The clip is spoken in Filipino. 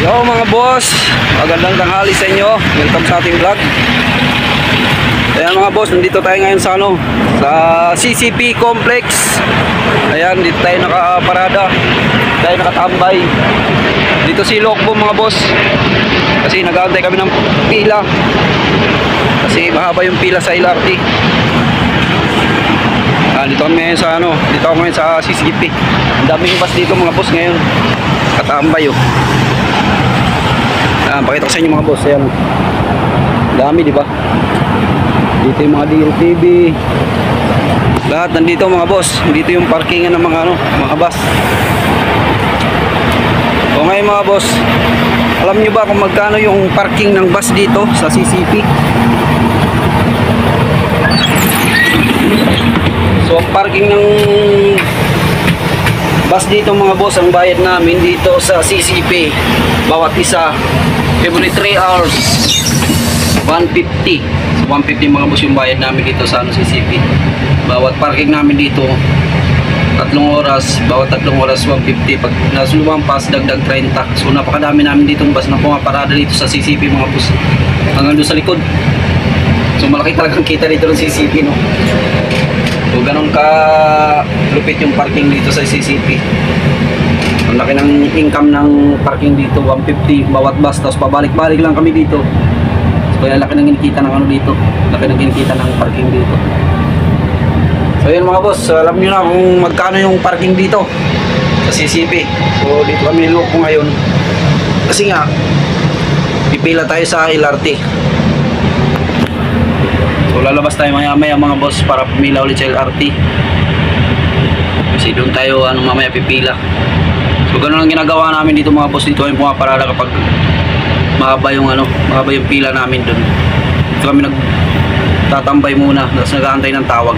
Yo mga boss, magandang tanghali sa inyo. Welcome sa ating vlog. Ayan mga boss, nandito tayo ngayon sa sa CCP Complex. Ayan, dito tayo nakaparada. Tayo nakatambay. Dito si Lokbo mga boss. Kasi nag-aantay kami ng pila. Kasi mahaba yung pila sa LRT. Dito kami ngayon sa dito ako ngayon sa CCP. Ang daming bus dito mga boss ngayon. Katambay oh. Pakita ko sa inyo mga boss. Ayan. Dami di ba? Dito yung mga DLTV. Lahat nandito mga boss. Dito yung parkingan ng mga mga bus. O ngayon mga boss, alam nyo ba kung magkano yung parking ng bus dito sa CCP? So ang parking ng bus dito mga boss, ang bayad namin dito sa CCP bawat isa every 3 hours 150. So 150 mga boss yung bayad namin dito sa CCP. Bawat parking namin dito 3 oras, bawat 3 oras 150. Pag nasa lumampas dagdag 30. So napakadami namin ditong bus na pumaparada dito sa CCP mga boss. Hanggang doon sa likod. So malaki talagang kita dito ng CCP no. So ganun ka lupit yung parking dito sa CCP. Ang laki ng income ng parking dito, 150 bawat bus, tapos pabalik-balik lang kami dito. So kaya laki ng kinikita ng dito, laki ng kinikita ng parking dito. So yun mga boss, alam nyo na kung magkano yung parking dito sa CCP. So dito kami niloko ngayon kasi nga pipila tayo sa LRT. So lalabas tayo maya-maya mga boss para pumila ulit sa LRT. Kasi doon tayo mamaya pipila. So ganoon ang ginagawa namin dito mga boss. Dito kami pumaparada kapag mahaba yung mahaba yung pila namin doon. Dito kami nagtatambay muna, tapos nag-aantay ng tawag.